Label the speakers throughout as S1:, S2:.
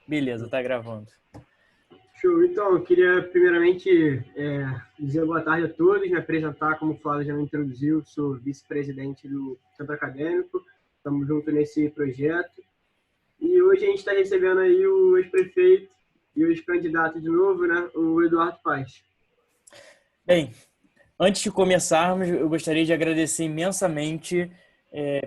S1: Beleza, tá gravando.
S2: Show. Então, eu queria primeiramente dizer boa tarde a todos, me apresentar, como o Flávio já me introduziu, sou vice-presidente do Centro Acadêmico, estamos juntos nesse projeto. E hoje a gente está recebendo aí o ex-prefeito e o ex-candidato de novo, né, o Eduardo Paes.
S1: Bem, antes de começarmos, eu gostaria de agradecer imensamente,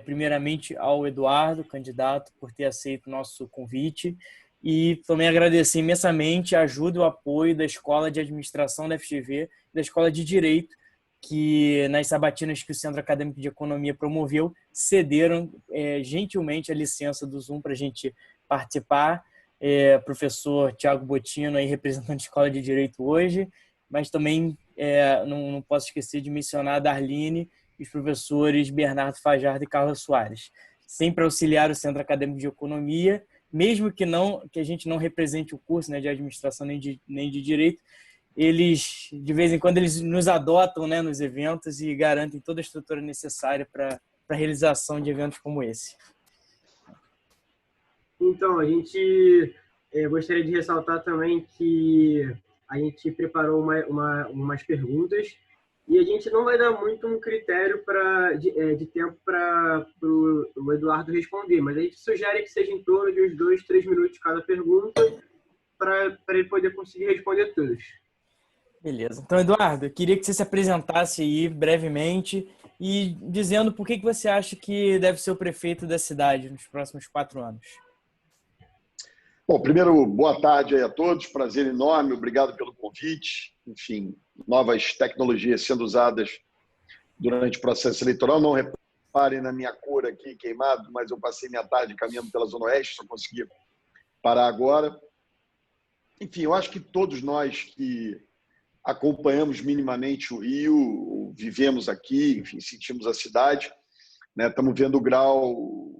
S1: primeiramente ao Eduardo, candidato, por ter aceito o nosso convite e também agradecer imensamente a ajuda e o apoio da Escola de Administração da FGV e da Escola de Direito, que nas sabatinas que o Centro Acadêmico de Economia promoveu, cederam gentilmente a licença do Zoom para a gente participar. Professor Tiago Bottino, aí, representante da Escola de Direito hoje, mas também não posso esquecer de mencionar a Darline e os professores Bernardo Fajardo e Carla Soares, sempre auxiliar o Centro Acadêmico de Economia, mesmo que a gente não represente o curso, né, de administração nem de direito, eles, de vez em quando, eles nos adotam, né, nos eventos e garantem toda a estrutura necessária para a realização de eventos como esse.
S2: Então, a gente gostaria de ressaltar também que a gente preparou umas perguntas e a gente não vai dar muito um critério de tempo para o Eduardo responder, mas a gente sugere que seja em torno de uns 2, 3 minutos cada pergunta para ele poder conseguir responder todas.
S1: Beleza. Então, Eduardo, eu queria que você se apresentasse aí brevemente e dizendo por que você acha que deve ser o prefeito da cidade nos próximos 4 anos.
S3: Bom, primeiro, boa tarde aí a todos, prazer enorme, obrigado pelo convite. Enfim, novas tecnologias sendo usadas durante o processo eleitoral. Não reparem na minha cor aqui queimado, mas eu passei minha tarde caminhando pela Zona Oeste, só consegui parar agora. Enfim, eu acho que todos nós que acompanhamos minimamente o Rio, vivemos aqui, enfim, sentimos a cidade, né? Estamos vendo o grau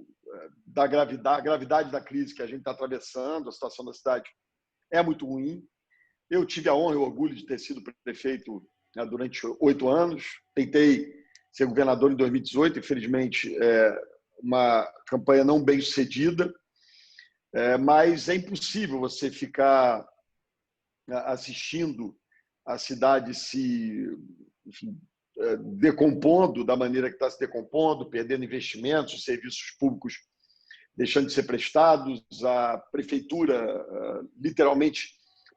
S3: da gravidade, a gravidade da crise que a gente está atravessando, a situação da cidade é muito ruim. Eu tive a honra e o orgulho de ter sido prefeito, né, durante 8 anos, tentei ser governador em 2018, infelizmente uma campanha não bem sucedida, mas é impossível você ficar assistindo a cidade se, enfim, decompondo da maneira que está se decompondo, perdendo investimentos, serviços públicos deixando de ser prestados, a prefeitura literalmente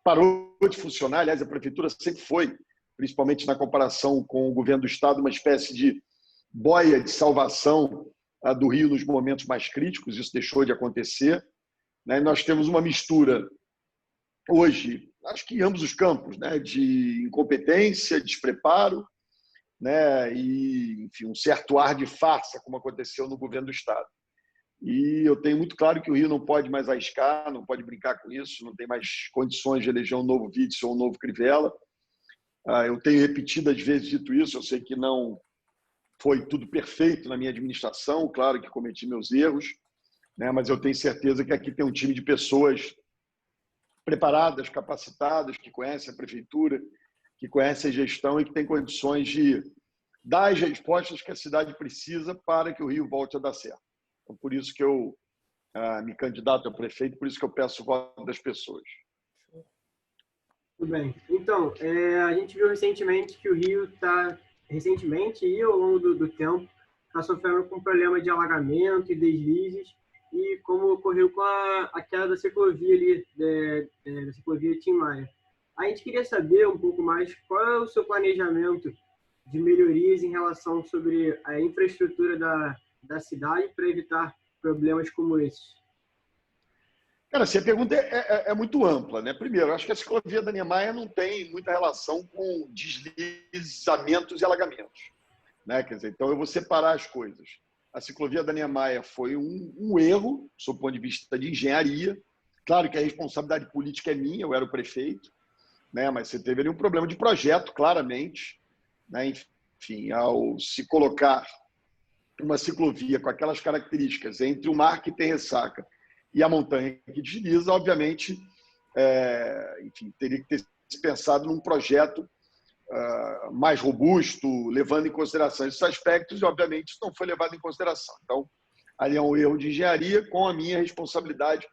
S3: parou de funcionar. Aliás, a prefeitura sempre foi, principalmente na comparação com o governo do estado, uma espécie de boia de salvação do Rio nos momentos mais críticos. Isso deixou de acontecer, né? Nós temos uma mistura hoje, acho que em ambos os campos, né, de incompetência, despreparo, né, e, enfim, um certo ar de farsa, como aconteceu no governo do estado. E eu tenho muito claro que o Rio não pode mais arriscar, não pode brincar com isso, não tem mais condições de eleger um novo Witzel ou um novo Crivella. Eu tenho repetidas vezes dito isso, eu sei que não foi tudo perfeito na minha administração, claro que cometi meus erros, né, mas eu tenho certeza que aqui tem um time de pessoas preparadas, capacitadas, que conhecem a prefeitura, que conhecem a gestão e que têm condições de dar as respostas que a cidade precisa para que o Rio volte a dar certo. Então, por isso que eu me candidato a prefeito, por isso que eu peço o voto das pessoas.
S2: Tudo bem. Então, a gente viu recentemente que o Rio está, e ao longo do tempo, está sofrendo com problema de alagamento e deslizes, e como ocorreu com a queda da ciclovia ali, da ciclovia Tim Maia. A gente queria saber um pouco mais qual é o seu planejamento de melhorias em relação sobre a infraestrutura da cidade para evitar problemas como esses.
S3: Cara, assim, a pergunta é muito ampla, né? Primeiro, acho que a ciclovia da Niemeyer não tem muita relação com deslizamentos e alagamentos, né? Quer dizer, então eu vou separar as coisas. A ciclovia da Niemeyer foi um erro, do ponto de vista de engenharia. Claro que a responsabilidade política é minha, eu era o prefeito, né? Mas você teve ali um problema de projeto, claramente, né? Enfim, ao se colocar uma ciclovia com aquelas características entre o mar que tem ressaca e a montanha que desliza, obviamente, enfim, teria que ter se pensado num projeto mais robusto, levando em consideração esses aspectos, e, obviamente, isso não foi levado em consideração. Então, ali é um erro de engenharia com a minha responsabilidade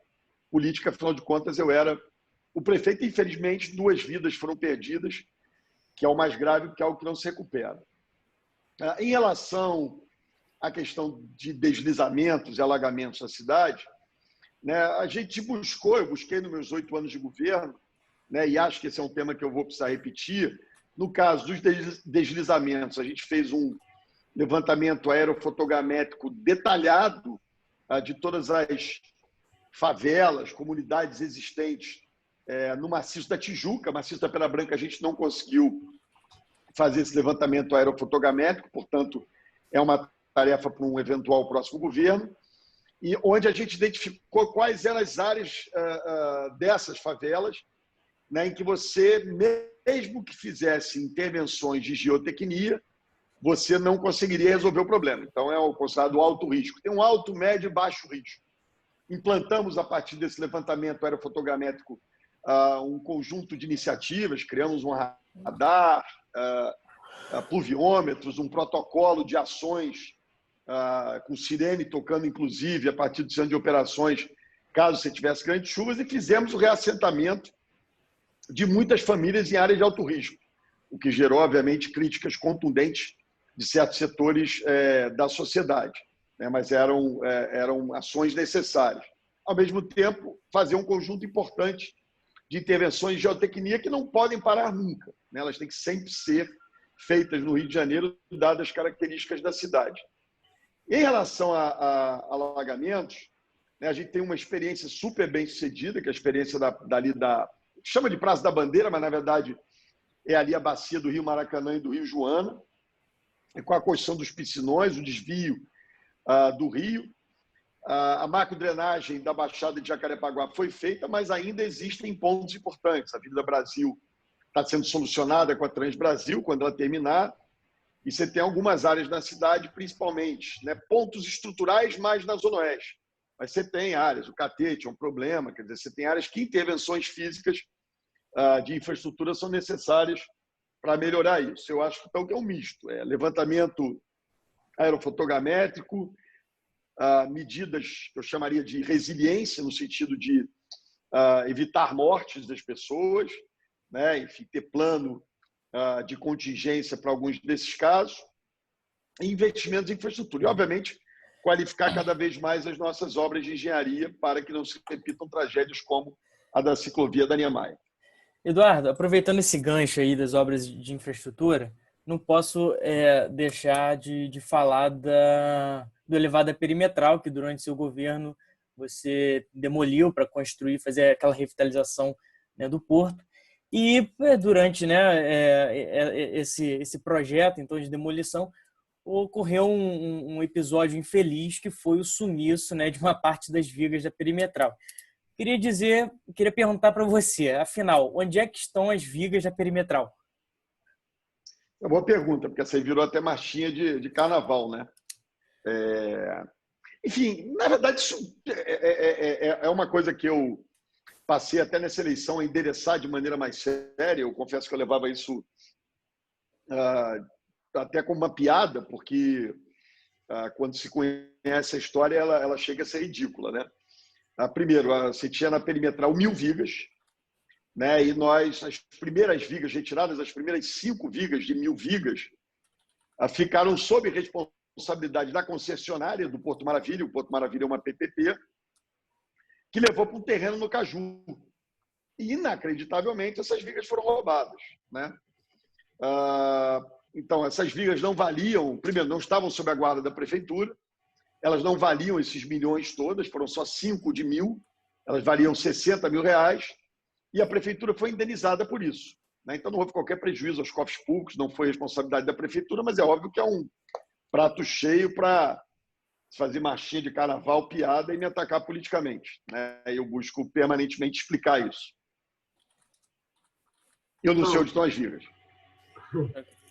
S3: política, afinal de contas, eu era o prefeito. Infelizmente, 2 vidas foram perdidas, que é o mais grave, porque é algo que não se recupera. Em relação à questão de deslizamentos e alagamentos na cidade, né, a gente buscou, eu busquei nos meus 8 anos de governo, né, e acho que esse é um tema que eu vou precisar repetir. No caso dos deslizamentos, a gente fez um levantamento aerofotogramétrico detalhado de todas as favelas, comunidades existentes no maciço da Tijuca. Maciço da Pedra Branca a gente não conseguiu fazer esse levantamento aerofotogramétrico, portanto, é uma tarefa para um eventual próximo governo, e onde a gente identificou quais eram as áreas dessas favelas, né, em que você, mesmo que fizesse intervenções de geotecnia, você não conseguiria resolver o problema. Então, é o considerado alto risco. Tem um alto, médio e baixo risco. Implantamos, a partir desse levantamento aerofotogramétrico, um conjunto de iniciativas, criamos um radar, pluviômetros, um protocolo de ações com sirene tocando, inclusive, a partir do centro de operações, caso você tivesse grandes chuvas, e fizemos o reassentamento de muitas famílias em áreas de alto risco, o que gerou, obviamente, críticas contundentes de certos setores da sociedade, né? Mas eram ações necessárias. Ao mesmo tempo, fazer um conjunto importante de intervenções de geotecnia que não podem parar nunca, né? Elas têm que sempre ser feitas no Rio de Janeiro, dadas as características da cidade. Em relação a alagamentos, né, a gente tem uma experiência super bem sucedida, que é a experiência chama de Praça da Bandeira, mas na verdade é ali a bacia do Rio Maracanã e do Rio Joana, com a construção dos piscinões, o desvio do rio. A macrodrenagem da Baixada de Jacarepaguá foi feita, mas ainda existem pontos importantes. A Avenida Brasil está sendo solucionada com a Transbrasil, quando ela terminar, e você tem algumas áreas na cidade, principalmente, né, pontos estruturais mais na Zona Oeste. Mas você tem áreas, o Catete é um problema, quer dizer, você tem áreas que intervenções físicas de infraestrutura são necessárias para melhorar isso. Eu acho então, que é um misto, levantamento aerofotogramétrico, medidas que eu chamaria de resiliência, no sentido de evitar mortes das pessoas, né? Enfim, ter plano de contingência para alguns desses casos, e investimentos em infraestrutura. E, obviamente, qualificar cada vez mais as nossas obras de engenharia para que não se repitam tragédias como a da ciclovia da Niemeyer.
S1: Eduardo, aproveitando esse gancho aí das obras de infraestrutura, não posso deixar de falar do elevado perimetral, que durante seu governo você demoliu para construir, fazer aquela revitalização, né, do porto. E durante, né, esse projeto então, de demolição, ocorreu um episódio infeliz, que foi o sumiço, né, de uma parte das vigas da perimetral. Queria perguntar para você, afinal, onde é que estão as vigas da perimetral?
S3: É uma boa pergunta, porque essa aí virou até marchinha de carnaval, né? Enfim, na verdade, isso é uma coisa que eu passei até nessa eleição a endereçar de maneira mais séria. Eu confesso que eu levava isso até como uma piada, porque quando se conhece a história, ela chega a ser ridícula, né? Primeiro, você tinha na perimetral 1.000 vigas, né? E as primeiras vigas retiradas, as primeiras 5 vigas de 1.000 vigas, ficaram sob responsabilidade da concessionária do Porto Maravilha. O Porto Maravilha é uma PPP, que levou para um terreno no Caju. E, inacreditavelmente, essas vigas foram roubadas, né? Então, essas vigas não valiam, primeiro, não estavam sob a guarda da prefeitura, elas não valiam esses milhões todas, foram só 5 de 1.000, elas valiam 60 mil reais, e a prefeitura foi indenizada por isso, né? Então, não houve qualquer prejuízo aos cofres públicos, não foi responsabilidade da prefeitura, mas é óbvio que é um prato cheio para fazer marchinha de carnaval, piada e me atacar politicamente, né? Eu busco permanentemente explicar isso. Eu não sei onde estão as vigas.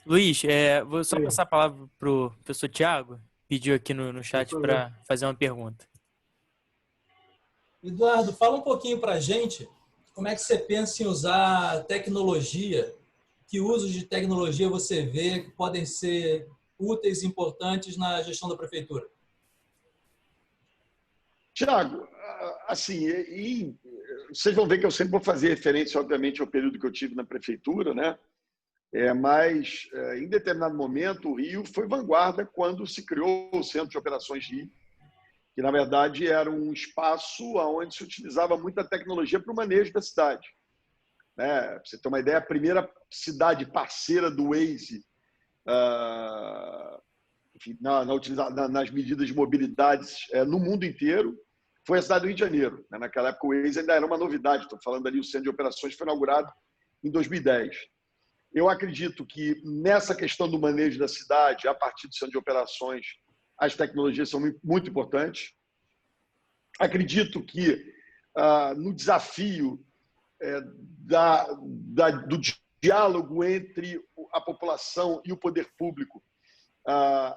S1: Luiz, vou só passar a palavra para o professor Tiago, pediu aqui no chat para fazer uma pergunta.
S4: Eduardo, fala um pouquinho para a gente como é que você pensa em usar tecnologia, que usos de tecnologia você vê que podem ser úteis e importantes na gestão da prefeitura?
S3: Tiago, assim, vocês vão ver que eu sempre vou fazer referência, obviamente, ao período que eu tive na prefeitura, né? Mas, em determinado momento, o Rio foi vanguarda quando se criou o Centro de Operações Rio, que, na verdade, era um espaço onde se utilizava muita tecnologia para o manejo da cidade. Né? Pra você ter uma ideia, a primeira cidade parceira do Waze, enfim, nas medidas de mobilidade no mundo inteiro, foi a cidade do Rio de Janeiro. Né? Naquela época, o Waze ainda era uma novidade. Estou falando ali, o Centro de Operações foi inaugurado em 2010. Eu acredito que nessa questão do manejo da cidade, a partir do Centro de Operações, as tecnologias são muito importantes. Acredito que no desafio do diálogo entre a população e o poder público,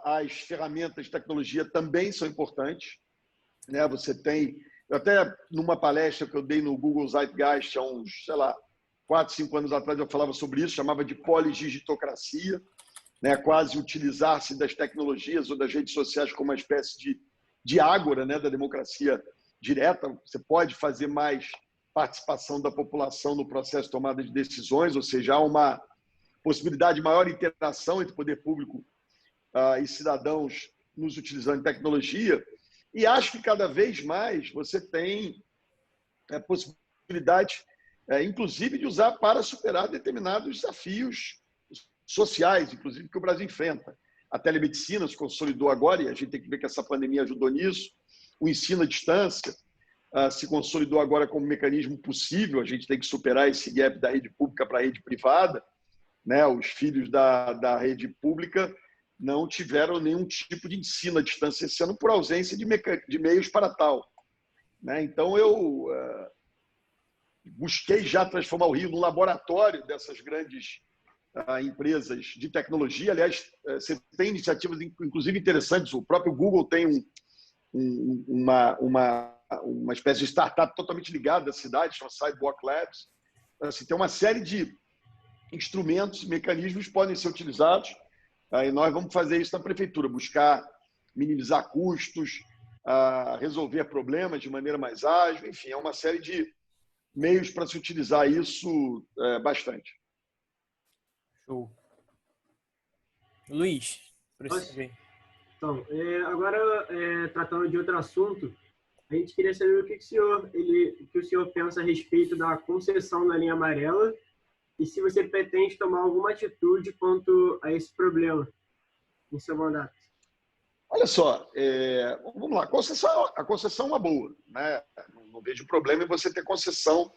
S3: as ferramentas de tecnologia também são importantes. Né? Você tem, até numa palestra que eu dei no Google Zeitgeist há uns, 4, 5 anos atrás, eu falava sobre isso, chamava de poligigitocracia, né? Quase utilizar-se das tecnologias ou das redes sociais como uma espécie de ágora, né? Da democracia direta. Você pode fazer mais participação da população no processo de tomada de decisões, ou seja, há uma possibilidade de maior interação entre poder público e cidadãos nos utilizando de tecnologia. E acho que cada vez mais você tem possibilidade, inclusive, de usar para superar determinados desafios sociais, inclusive, que o Brasil enfrenta. A telemedicina se consolidou agora, e a gente tem que ver que essa pandemia ajudou nisso. O ensino à distância se consolidou agora como mecanismo possível. A gente tem que superar esse gap da rede pública para a rede privada. Né? Os filhos da rede pública não tiveram nenhum tipo de ensino à distância esse ano por ausência de meios para tal. Né? Então, eu busquei já transformar o Rio num laboratório dessas grandes empresas de tecnologia. Aliás, você tem iniciativas, inclusive, interessantes. O próprio Google tem uma espécie de startup totalmente ligada à cidade, chama Sidewalk Labs. Assim, tem uma série de instrumentos, mecanismos que podem ser utilizados. E nós vamos fazer isso na prefeitura, buscar minimizar custos, resolver problemas de maneira mais ágil. Enfim, é uma série de meios para se utilizar isso bastante.
S1: Show. Luiz, precisa.
S2: Então, agora, tratando de outro assunto, a gente queria saber o que o senhor pensa a respeito da concessão da linha amarela e se você pretende tomar alguma atitude quanto a esse problema em seu mandato.
S3: Olha só, vamos lá, a concessão é uma boa, né? Não vejo problema em você ter concessão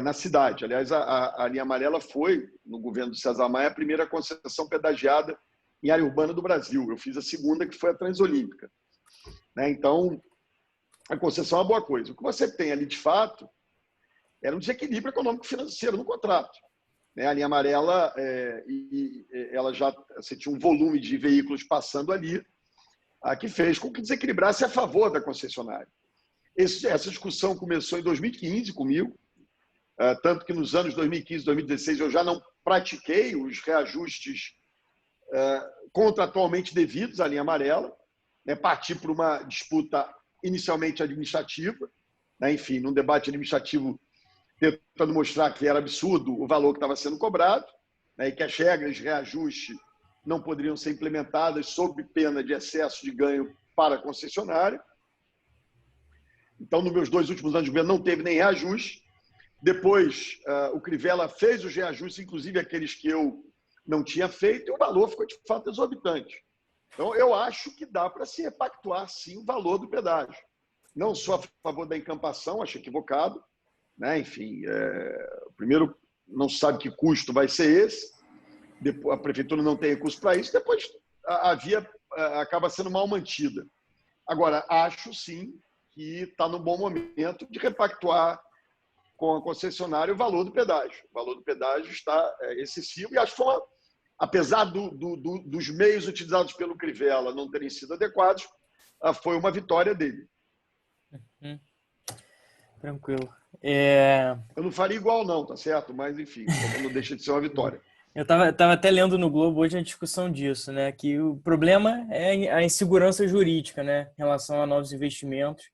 S3: na cidade. Aliás, a linha amarela foi, no governo do César Maia, a primeira concessão pedagiada em área urbana do Brasil. Eu fiz a segunda, que foi a Transolímpica. Né? Então, a concessão é uma boa coisa. O que você tem ali, de fato, era um desequilíbrio econômico-financeiro no contrato. A linha amarela, você tinha um volume de veículos passando ali, que fez com que desequilibrasse a favor da concessionária. Essa discussão começou em 2015 comigo, tanto que nos anos 2015 e 2016 eu já não pratiquei os reajustes contratualmente devidos à linha amarela, né? Parti para uma disputa inicialmente administrativa, né? Enfim, num debate administrativo tentando mostrar que era absurdo o valor que estava sendo cobrado, né? E que as regras de reajuste não poderiam ser implementadas sob pena de excesso de ganho para a concessionária. Então, nos meus 2 últimos anos de governo, não teve nem reajuste. Depois, o Crivella fez os reajustes, inclusive aqueles que eu não tinha feito, e o valor ficou, de fato, exorbitante. Então, eu acho que dá para se repactuar, sim, o valor do pedágio. Não só a favor da encampação, acho equivocado. Né? Enfim, primeiro, não se sabe que custo vai ser esse. Depois, a prefeitura não tem recurso para isso. Depois, a via acaba sendo mal mantida. Agora, acho, sim, que está no bom momento de repactuar com a concessionária o valor do pedágio. O valor do pedágio está excessivo e acho que foi apesar dos meios utilizados pelo Crivella não terem sido adequados, foi uma vitória dele.
S1: Tranquilo.
S3: Eu não faria igual não, tá certo? Mas, enfim, não deixa de ser uma vitória.
S1: Eu tava até lendo no Globo hoje a discussão disso, né? Que o problema é a insegurança jurídica, né? Em relação a novos investimentos,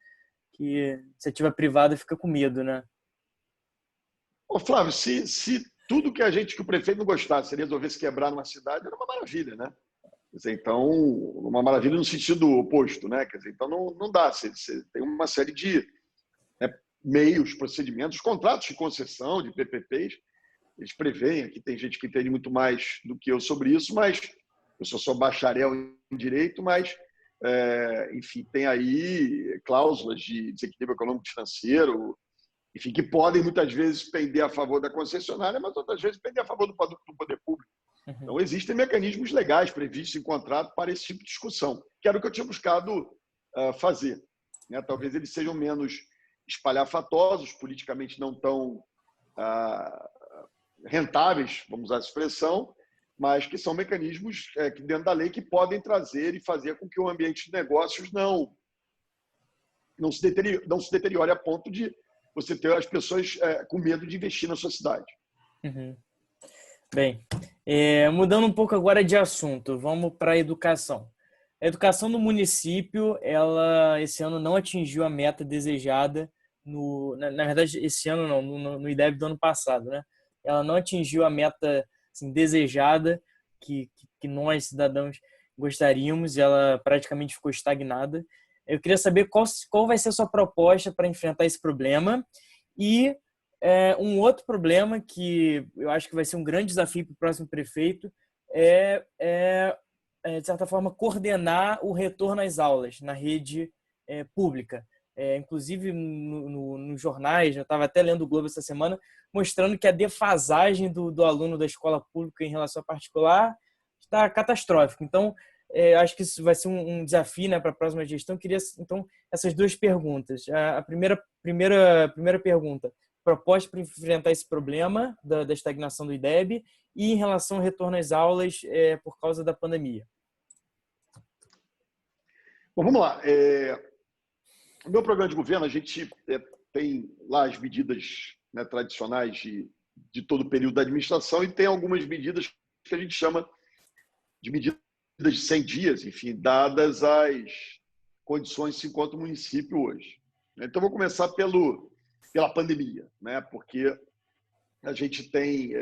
S1: que iniciativa privada fica com medo, né?
S3: Ô, Flávio, se tudo que o prefeito não gostasse, ele resolvesse quebrar numa cidade, era uma maravilha, né? Quer dizer, então, uma maravilha no sentido oposto, né? Quer dizer, então não dá. Você tem uma série de meios, procedimentos, contratos de concessão, de PPPs, eles preveem, aqui tem gente que entende muito mais do que eu sobre isso, mas eu sou só bacharel em direito, mas, enfim, tem aí cláusulas de desequilíbrio econômico financeiro, enfim, que podem muitas vezes pender a favor da concessionária, mas outras vezes pender a favor do poder público. Então, existem mecanismos legais previstos em contrato para esse tipo de discussão, que era o que eu tinha buscado fazer, né? Talvez eles sejam menos espalhafatosos, politicamente não tão rentáveis, vamos usar essa expressão, mas que são mecanismos que dentro da lei que podem trazer e fazer com que o ambiente de negócios não se deteriore a ponto de você ter as pessoas com medo de investir na sua cidade.
S1: Uhum. Bem, mudando um pouco agora de assunto, vamos para a educação. A educação no município, ela esse ano não atingiu a meta desejada, na verdade, esse ano não, no IDEB do ano passado, né? Ela não atingiu a meta assim, desejada que nós, cidadãos, gostaríamos, e ela praticamente ficou estagnada. Eu queria saber qual vai ser a sua proposta para enfrentar esse problema. E um outro problema que eu acho que vai ser um grande desafio para o próximo prefeito de certa forma, coordenar o retorno às aulas na rede pública. Inclusive, nos jornais, eu estava até lendo o Globo essa semana, mostrando que a defasagem do aluno da escola pública em relação à particular está catastrófica. Então, acho que isso vai ser um desafio, né, para a próxima gestão. Eu queria, então, essas duas perguntas. A primeira pergunta, proposta para enfrentar esse problema da estagnação do IDEB e em relação ao retorno às aulas por causa da pandemia.
S3: Bom, vamos lá. No meu programa de governo, a gente tem lá as medidas, né, tradicionais de todo o período da administração e tem algumas medidas que a gente chama de medidas de 100 dias, enfim, dadas as condições que se encontra o município hoje. Então, vou começar pela pandemia, né? Porque a gente tem,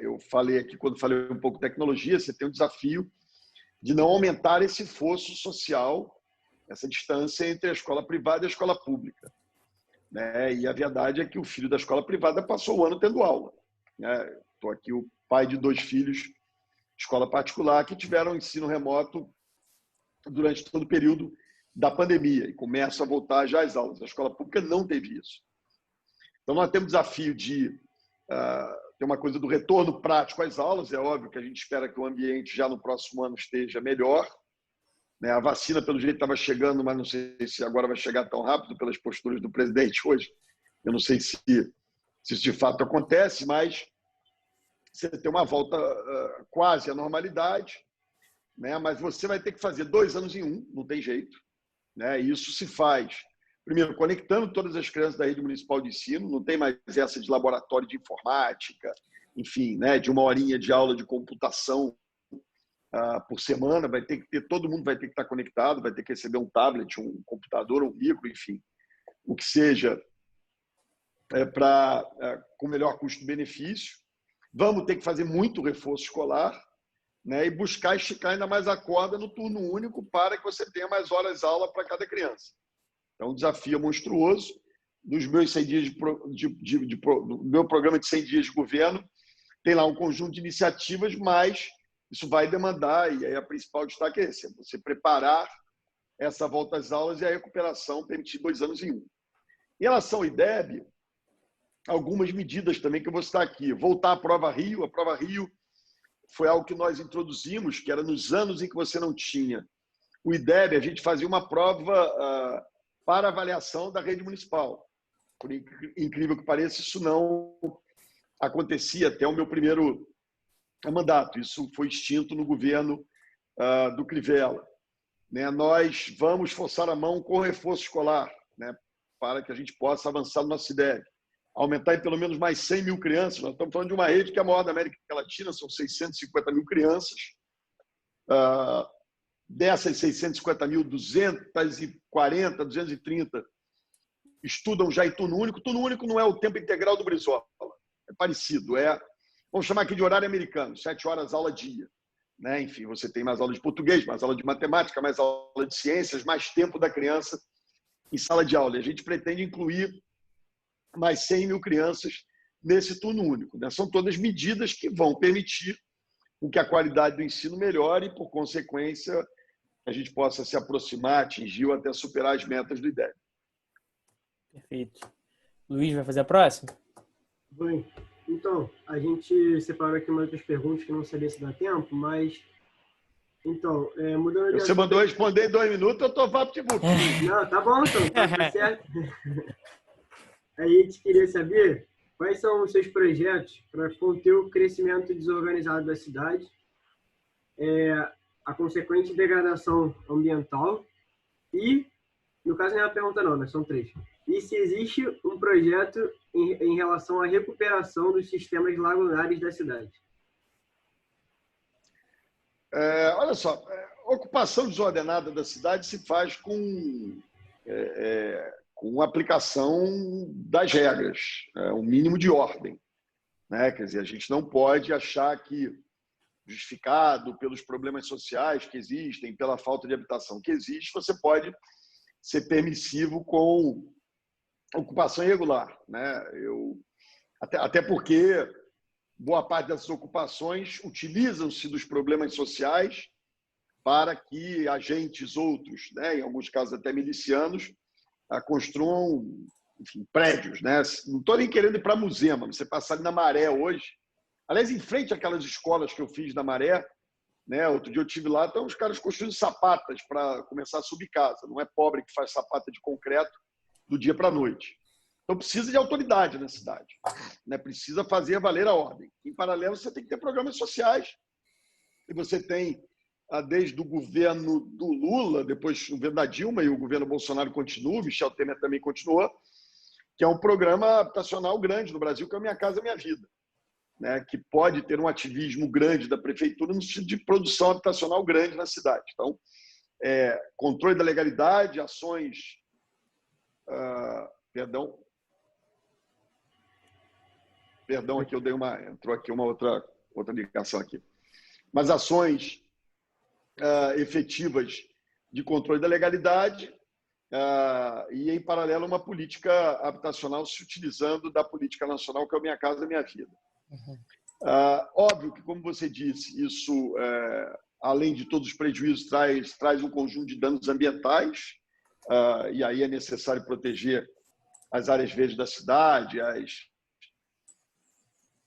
S3: eu falei aqui, quando falei um pouco de tecnologia, você tem um desafio de não aumentar esse fosso social, essa distância entre a escola privada e a escola pública, né? E a verdade é que o filho da escola privada passou o ano tendo aula, né? Estou aqui o pai de 2 filhos de escola particular que tiveram ensino remoto durante todo o período da pandemia e começam a voltar já às aulas. A escola pública não teve isso. Então, nós temos o desafio de ter uma coisa do retorno prático às aulas. É óbvio que a gente espera que o ambiente já no próximo ano esteja melhor, né? A vacina, pelo jeito, estava chegando, mas não sei se agora vai chegar tão rápido pelas posturas do presidente hoje. Eu não sei se isso de fato acontece, mas você tem uma volta quase à normalidade, né? Mas você vai ter que fazer 2 anos em um, não tem jeito, né? E isso se faz, primeiro, conectando todas as crianças da rede municipal de ensino, não tem mais essa de laboratório de informática, enfim, né? De 1 horinha de aula de computação por semana, vai ter que ter, todo mundo vai ter que estar conectado, vai ter que receber um tablet, um computador, um livro, enfim, o que seja com melhor custo-benefício. Vamos ter que fazer muito reforço escolar, né, e buscar esticar ainda mais a corda no turno único para que você tenha mais horas aula para cada criança. Então, um desafio monstruoso. Nos meus 100 dias do meu programa de 100 dias de governo, tem lá um conjunto de iniciativas, mas isso vai demandar, e aí a principal destaque é esse: você preparar essa volta às aulas e a recuperação, permitir 2 anos em um. Em relação ao IDEB, algumas medidas também que eu vou citar aqui. Voltar à Prova Rio. A Prova Rio foi algo que nós introduzimos, que era nos anos em que você não tinha o IDEB, a gente fazia uma prova para avaliação da rede municipal. Por incrível que pareça, isso não acontecia até o meu primeiro mandato. Isso foi extinto no governo do Crivella, né? Nós vamos forçar a mão com reforço escolar, né, para que a gente possa avançar no nosso IDEB. Aumentar em pelo menos mais 100 mil crianças. Nós estamos falando de uma rede que é a maior da América Latina, são 650 mil crianças. Dessas 650 mil, 240, 230 estudam já em turno único. Turno único não é o tempo integral do Brizola, é parecido, vamos chamar aqui de horário americano, 7 horas aula dia. Né? Enfim, você tem mais aula de português, mais aula de matemática, mais aula de ciências, mais tempo da criança em sala de aula. E a gente pretende incluir mais 100 mil crianças nesse turno único. Né? São todas medidas que vão permitir que a qualidade do ensino melhore e, por consequência, a gente possa se aproximar, atingir ou até superar as metas do IDEB.
S1: Perfeito. Luiz, vai fazer a próxima?
S2: Bem, então, a gente separou aqui umas outras perguntas que não sabia se dá tempo, mas... Então, mudando de
S3: Você mandou responder em 2 minutos, eu estou vapt-vupt.
S2: Não, tá bom, então. Tá certo. Aí a gente queria saber quais são os seus projetos para conter o crescimento desorganizado da cidade, a consequente degradação ambiental e, no caso não é uma pergunta não, mas são 3. E se existe um projeto em relação à recuperação dos sistemas lagunares da cidade?
S3: Olha só, a ocupação desordenada da cidade se faz com a aplicação das regras, um mínimo de ordem. Né? Quer dizer, a gente não pode achar que, justificado pelos problemas sociais que existem, pela falta de habitação que existe, você pode ser permissivo com ocupação irregular. Né? Até porque boa parte dessas ocupações utilizam-se dos problemas sociais para que agentes outros, né, em alguns casos até milicianos, construam, enfim, prédios. Né? Não estou nem querendo ir para Muzema, você passar ali na Maré hoje. Aliás, em frente àquelas escolas que eu fiz na Maré, né, outro dia eu estive lá, estão os caras construindo sapatas para começar a subir casa. Não é pobre que faz sapata de concreto do dia para a noite. Então, precisa de autoridade na cidade. Né? Precisa fazer valer a ordem. Em paralelo, você tem que ter programas sociais. E você tem, desde o governo do Lula, depois o governo da Dilma e o governo Bolsonaro continua, o Michel Temer também continuou, que é um programa habitacional grande no Brasil, que é o Minha Casa Minha Vida. Né? Que pode ter um ativismo grande da prefeitura no sentido de produção habitacional grande na cidade. Então, controle da legalidade, ações... Perdão, aqui entrou aqui uma outra ligação aqui. Mas ações efetivas de controle da legalidade e, em paralelo, uma política habitacional se utilizando da política nacional, que é o Minha Casa Minha Vida. Uhum. Óbvio que, como você disse, isso, além de todos os prejuízos, traz um conjunto de danos ambientais, e aí é necessário proteger as áreas verdes da cidade,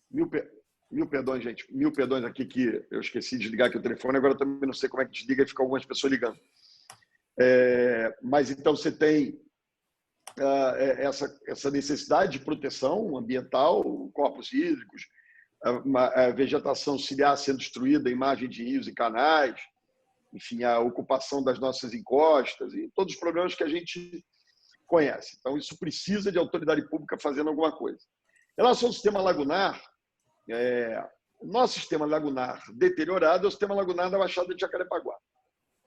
S3: Mil perdões, gente. Mil perdões aqui que eu esqueci de desligar aqui o telefone. Agora eu também não sei como é que desliga e fica algumas pessoas ligando. Mas então você tem essa necessidade de proteção ambiental, corpos hídricos, a vegetação ciliar sendo destruída, a imagem de rios e canais, enfim, a ocupação das nossas encostas e todos os problemas que a gente conhece. Então, isso precisa de autoridade pública fazendo alguma coisa. Em relação ao sistema lagunar, o nosso sistema lagunar deteriorado é o sistema lagunar da Baixada de Jacarepaguá.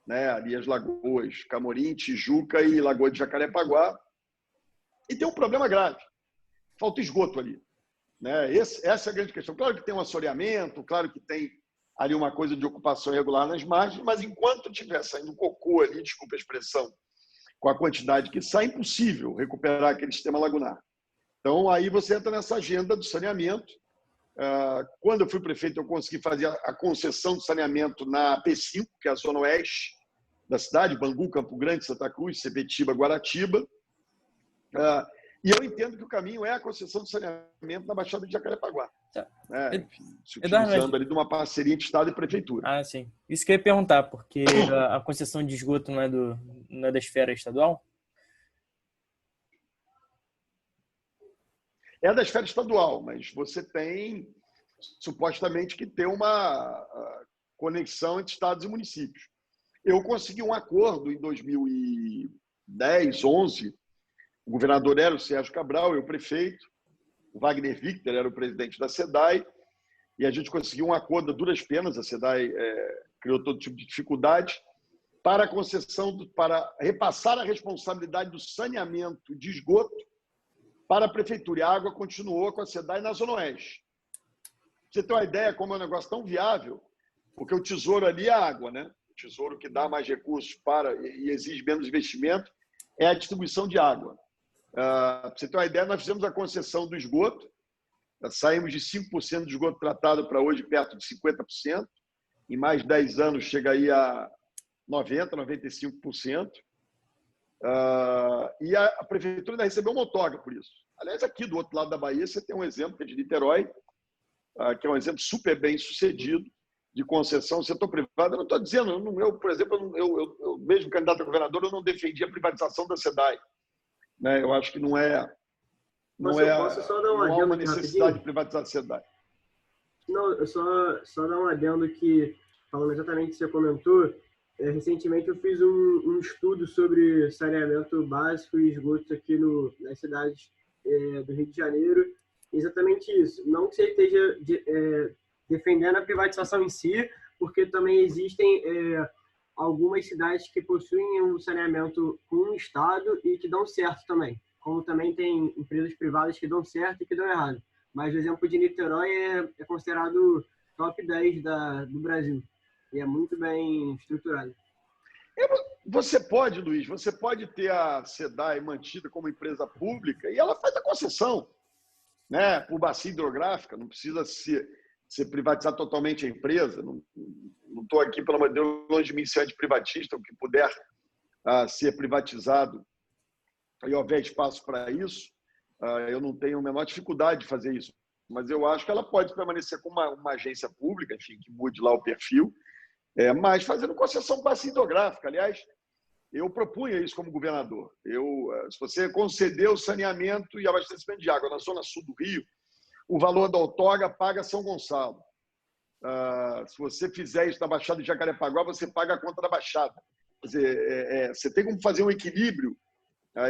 S3: Né? Ali as lagoas Camorim, Tijuca e Lagoa de Jacarepaguá. E tem um problema grave. Falta esgoto ali. Né? Essa é a grande questão. Claro que tem um assoreamento, claro que tem ali uma coisa de ocupação irregular nas margens, mas enquanto estiver saindo cocô ali, desculpa a expressão, com a quantidade que sai, é impossível recuperar aquele sistema lagunar. Então, aí você entra nessa agenda do saneamento. Quando eu fui prefeito, eu consegui fazer a concessão de saneamento na P5, que é a zona oeste da cidade, Bangu, Campo Grande, Santa Cruz, Sepetiba, Guaratiba. E eu entendo que o caminho é a concessão de saneamento na Baixada de Jacarepaguá. Enfim, se utilizando ali de uma parceria entre Estado e Prefeitura.
S1: Sim. Isso que eu ia perguntar, porque a concessão de esgoto não é da esfera estadual?
S3: É da esfera estadual, mas você tem, supostamente, que ter uma conexão entre estados e municípios. Eu consegui um acordo em 2010, 11. O governador era o Sérgio Cabral, eu o prefeito. O Wagner Victor era o presidente da SEDAI. E a gente conseguiu um acordo a duras penas. A SEDAI criou todo tipo de dificuldade. para a concessão, para repassar a responsabilidade do saneamento de esgoto para a Prefeitura. E a água continuou com a SEDAI na Zona Oeste. Você tem uma ideia como é um negócio tão viável, porque o tesouro ali é a água, né? O tesouro que dá mais recursos para e exige menos investimento é a distribuição de água. Para você ter uma ideia, nós fizemos a concessão do esgoto, saímos de 5% de esgoto tratado para hoje perto de 50%, em mais de 10 anos chega aí a 90%, 95%. E a Prefeitura ainda recebeu uma outorga por isso. Aliás, aqui do outro lado da Bahia, você tem um exemplo que é de Niterói, que é um exemplo super bem sucedido de concessão ao setor privado. Eu não estou dizendo, eu, por exemplo, eu mesmo candidato a governador, eu não defendi a privatização da SEDAI. Né? Eu acho que não
S2: Posso só dar um
S3: há uma
S2: adendo
S3: necessidade de privatizar a SEDAI.
S2: Não, eu só dar um adendo que, falando exatamente o que você comentou, recentemente eu fiz um estudo sobre saneamento básico e esgoto aqui nas cidades do Rio de Janeiro. Exatamente isso. Não que você esteja defendendo a privatização em si, porque também existem algumas cidades que possuem um saneamento com o Estado e que dão certo também. Como também tem empresas privadas que dão certo e que dão errado. Mas o exemplo de Niterói é considerado top 10 do Brasil. E é muito bem estruturado.
S3: Você pode, Luiz, você pode ter a SEDAI mantida como empresa pública e ela faz a concessão, né, por bacia hidrográfica, não precisa ser privatizar totalmente a empresa. Não estou aqui, pelo amor de Deus, longe de mim ser antiprivatista, o que puder ser privatizado e houver espaço para isso, eu não tenho a menor dificuldade de fazer isso. Mas eu acho que ela pode permanecer como uma agência pública, enfim, que mude lá o perfil, mas fazendo concessão bacia hidrográfica. Aliás, eu propunha isso como governador. Se você conceder o saneamento e abastecimento de água na zona sul do Rio, o valor da outorga paga São Gonçalo. Se você fizer isso na Baixada de Jacarepaguá, você paga a conta da Baixada. Quer dizer, você tem como fazer um equilíbrio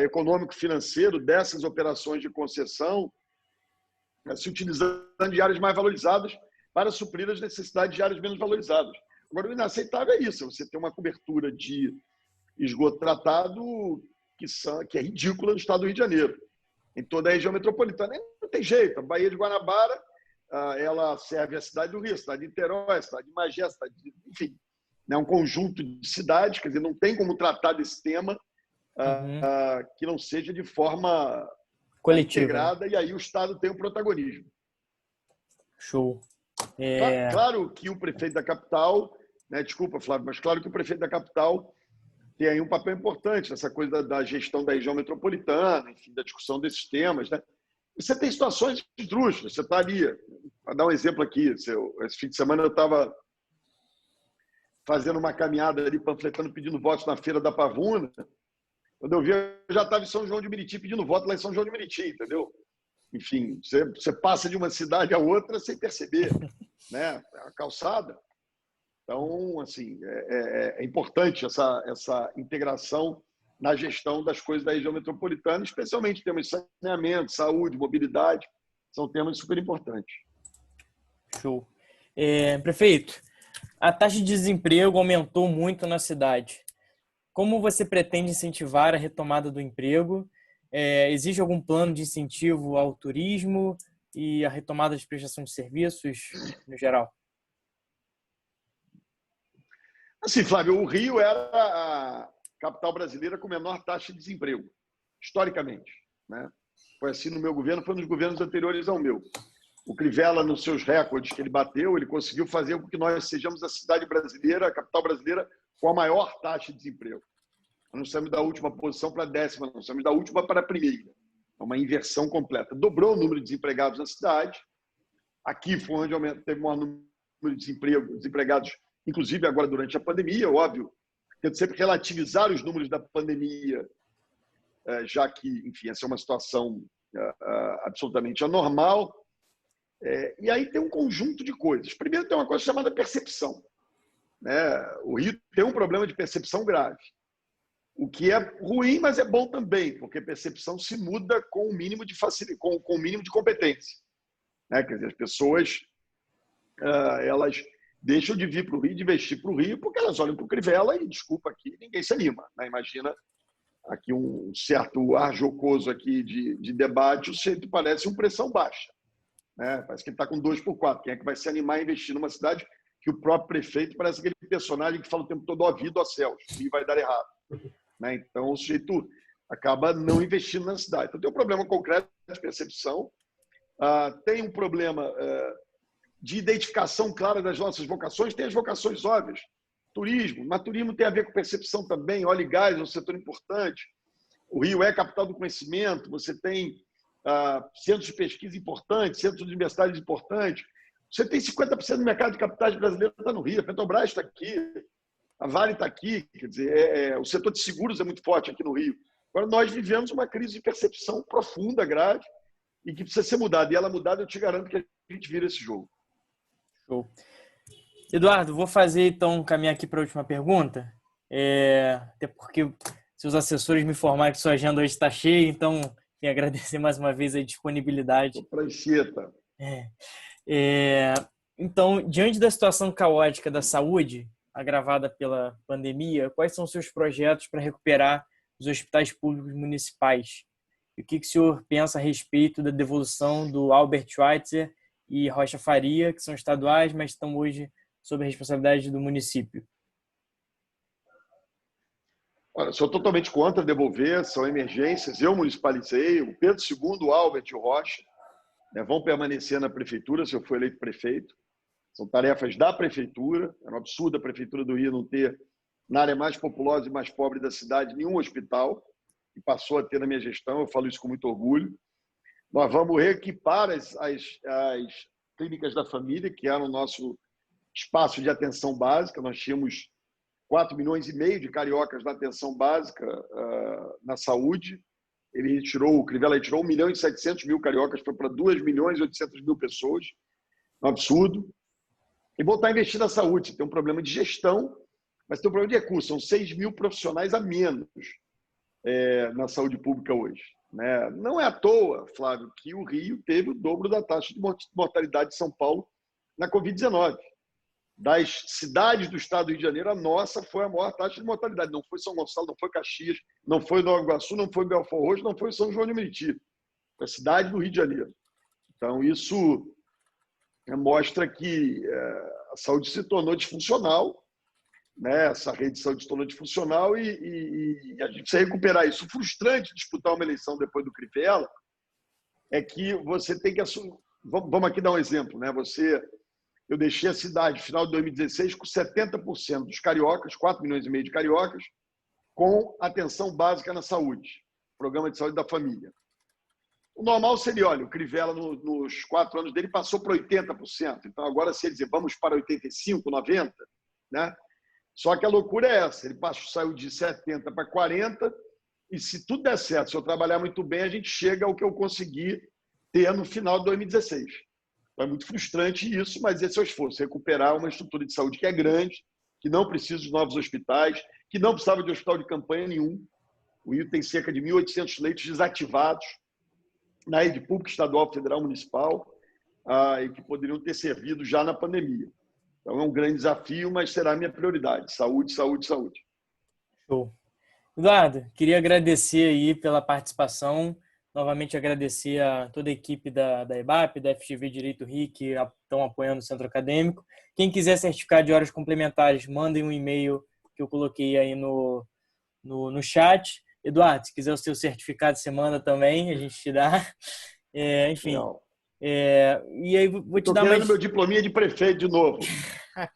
S3: econômico-financeiro dessas operações de concessão, se utilizando de áreas mais valorizadas para suprir as necessidades de áreas menos valorizadas. Agora, o inaceitável é isso, você ter uma cobertura de esgoto tratado que é ridícula no estado do Rio de Janeiro, em toda a região metropolitana. Não tem jeito. A Baía de Guanabara, ela serve a cidade do Rio, a cidade de Niterói, a cidade de Magé, enfim, né, um conjunto de cidades. Quer dizer, não tem como tratar desse tema que não seja de forma
S1: coletiva,
S3: integrada, e aí o Estado tem o protagonismo.
S1: Show.
S3: Claro que o prefeito da capital, né, desculpa, Flávio, mas claro que o prefeito da capital tem aí um papel importante nessa coisa da gestão da região metropolitana, enfim, da discussão desses temas, né? Você tem situações esdrúxulas, você está ali, para dar um exemplo aqui, esse fim de semana eu estava fazendo uma caminhada ali, panfletando, pedindo votos na Feira da Pavuna. Quando eu vi, eu já estava em São João de Meriti pedindo voto lá em São João de Meriti, entendeu? Enfim, você passa de uma cidade a outra sem perceber, né? A calçada. Então, assim, é importante essa integração na gestão das coisas da região metropolitana, especialmente temas de saneamento, saúde, mobilidade, são temas super importantes.
S1: Show. Prefeito, a taxa de desemprego aumentou muito na cidade. Como você pretende incentivar a retomada do emprego? Existe algum plano de incentivo ao turismo e a retomada de prestação de serviços no geral?
S3: Assim, Flávio, o Rio era a capital brasileira com menor taxa de desemprego, historicamente, né? Foi assim no meu governo, foi nos governos anteriores ao meu. O Crivella, nos seus recordes que ele bateu, ele conseguiu fazer com que nós sejamos a cidade brasileira, a capital brasileira, com a maior taxa de desemprego. Nós não saímos da última posição para a 10ª, nós saímos da última para a primeira. É uma inversão completa. Dobrou o número de desempregados na cidade. Aqui foi onde teve o maior número de desempregados, inclusive agora durante a pandemia, óbvio. Tento sempre relativizar os números da pandemia, já que, enfim, essa é uma situação absolutamente anormal. E aí tem um conjunto de coisas. Primeiro, tem uma coisa chamada percepção, né? O Rio tem um problema de percepção grave, o que é ruim, mas é bom também, porque percepção se muda com o mínimo de com o mínimo de competência, né? Quer dizer, as pessoas elas deixam de vir para o Rio, de investir para o Rio, porque elas olham para o Crivella e, desculpa aqui, ninguém se anima. Né? Imagina aqui um certo ar jocoso aqui de debate, o centro parece uma pressão baixa. Né? Parece que ele está com 2x4. Quem é que vai se animar a investir numa cidade que o próprio prefeito parece aquele personagem que fala o tempo todo, ó vida, ó céus, e vai dar errado. Né? Então, o sujeito acaba não investindo na cidade. Então, tem um problema concreto de percepção, tem um problema de identificação clara das nossas vocações, tem as vocações óbvias. Turismo, mas turismo tem a ver com percepção também, óleo e gás é um setor importante. O Rio é a capital do conhecimento, você tem centros de pesquisa importantes, centros universitários importantes. Você tem 50% do mercado de capitais brasileiro está no Rio, a Petrobras está aqui, a Vale está aqui, quer dizer, o setor de seguros é muito forte aqui no Rio. Agora, nós vivemos uma crise de percepção profunda, grave, e que precisa ser mudada. E ela mudada, eu te garanto que a gente vira esse jogo.
S1: Show. Eduardo, vou fazer então caminhar aqui para a última pergunta, até porque seus assessores me informaram que sua agenda hoje está cheia, então quero agradecer mais uma vez a disponibilidade.
S3: Prancheta.
S1: Então, diante da situação caótica da saúde, agravada pela pandemia, quais são os seus projetos para recuperar os hospitais públicos municipais? E o que o senhor pensa a respeito da devolução do Albert Schweitzer e Rocha Faria, que são estaduais, mas estão hoje sob a responsabilidade do município?
S3: Olha, sou totalmente contra devolver, são emergências. Eu municipalizei, o Pedro II, o Albert e o Rocha vão permanecer na prefeitura se eu for eleito prefeito. São tarefas da prefeitura. É um absurdo a prefeitura do Rio não ter, na área mais populosa e mais pobre da cidade, nenhum hospital, e passou a ter na minha gestão, eu falo isso com muito orgulho. Nós vamos reequipar as clínicas da família, que era o nosso espaço de atenção básica. Nós tínhamos 4,5 milhões de cariocas na atenção básica na saúde. O Crivella retirou 1.700.000 cariocas, foi para 2.800.000 pessoas. Um absurdo. E voltar a investir na saúde. Tem um problema de gestão, mas tem um problema de recursos. São 6 mil profissionais a menos na saúde pública hoje. Né? Não é à toa, Flávio, que o Rio teve o dobro da taxa de mortalidade de São Paulo na Covid-19. Das cidades do estado do Rio de Janeiro, a nossa foi a maior taxa de mortalidade. Não foi São Gonçalo, não foi Caxias, não foi Nova Iguaçu, não foi Belfort Roxo, não foi São João de Meriti. Foi a cidade do Rio de Janeiro. Então, isso mostra que a saúde se tornou disfuncional, né? Essa rede de saúde se tornou disfuncional e a gente precisa recuperar isso. O frustrante de disputar uma eleição depois do Crivella é que você tem que assumir... Vamos aqui dar um exemplo, né? Eu deixei a cidade, final de 2016, com 70% dos cariocas, 4,5 milhões de cariocas, com atenção básica na saúde, programa de saúde da família. O normal seria, olha, o Crivella, nos 4 anos dele, passou para 80%. Então, agora, se ele dizer, vamos para 85%, 90%, né? Só que a loucura é essa, ele saiu de 70% para 40%, e se tudo der certo, se eu trabalhar muito bem, a gente chega ao que eu consegui ter no final de 2016. É muito frustrante isso, mas esse é o esforço, recuperar uma estrutura de saúde que é grande, que não precisa de novos hospitais, que não precisava de hospital de campanha nenhum. O Rio tem cerca de 1.800 leitos desativados na rede pública, estadual, federal, municipal, e que poderiam ter servido já na pandemia. Então é um grande desafio, mas será a minha prioridade. Saúde, saúde, saúde.
S1: Show. Eduardo, queria agradecer aí pela participação. Novamente agradecer a toda a equipe da EBAP, da FGV Direito Rio, que estão apoiando o Centro Acadêmico. Quem quiser certificado de horas complementares, mandem um e-mail que eu coloquei aí no chat. Eduardo, se quiser o seu certificado, você manda também, a gente te dá. Enfim. E aí vou te dar mais...
S3: meu diplominha de prefeito de novo.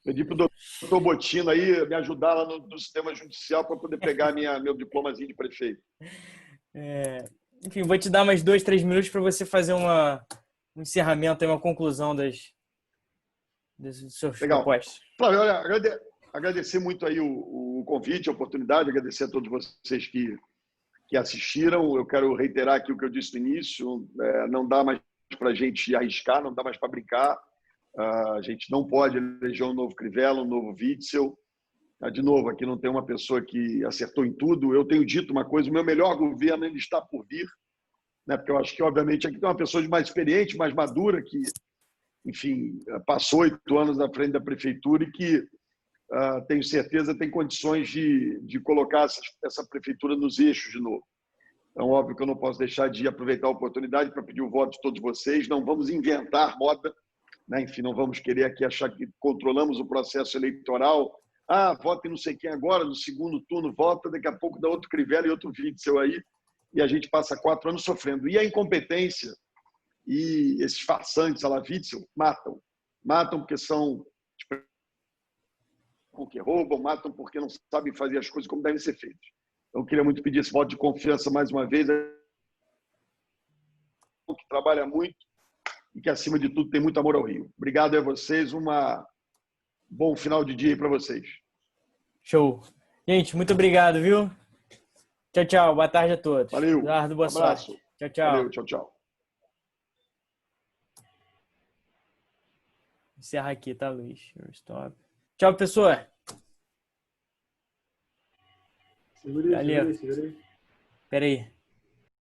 S3: Pedi para o doutor Botino aí me ajudar lá no sistema judicial para poder pegar meu diplomazinho de prefeito.
S1: Enfim, vou te dar mais 2, 3 minutos para você fazer um encerramento, uma conclusão das suas propostas.
S3: Flávio, olha, agradecer muito aí o convite, a oportunidade, agradecer a todos vocês que assistiram. Eu quero reiterar aqui o que eu disse no início, não dá mais para a gente arriscar, não dá mais para brincar. A gente não pode eleger um novo Crivella, um novo Witzel. De novo, aqui não tem uma pessoa que acertou em tudo. Eu tenho dito uma coisa, o meu melhor governo ainda está por vir, né? Porque eu acho que, obviamente, aqui tem uma pessoa mais experiente, mais madura, que enfim, passou 8 anos na frente da prefeitura e que, tenho certeza, tem condições de colocar essa prefeitura nos eixos de novo. Então, óbvio que eu não posso deixar de aproveitar a oportunidade para pedir o voto de todos vocês. Não vamos inventar moda, né? Enfim, não vamos querer aqui achar que controlamos o processo eleitoral. Vota em não sei quem agora, no segundo turno vota, daqui a pouco dá outro Crivella e outro Witzel aí, e a gente passa 4 anos sofrendo. E a incompetência e esses farsantes à la Witzel matam. Matam porque são... porque roubam, matam porque não sabem fazer as coisas como devem ser feitas. Então, eu queria muito pedir esse voto de confiança mais uma vez, que trabalha muito e que, acima de tudo, tem muito amor ao Rio. Obrigado a vocês, bom final de dia aí para vocês.
S1: Show. Gente, muito obrigado, viu? Tchau, tchau. Boa tarde a todos.
S3: Valeu.
S1: Eduardo, boa
S3: Abraço.
S1: sorte. Tchau, tchau.
S3: Valeu, tchau, tchau.
S1: Encerra aqui, tá, Luiz? Stop. Tchau, pessoa.
S2: Segura aí.
S1: Pera aí.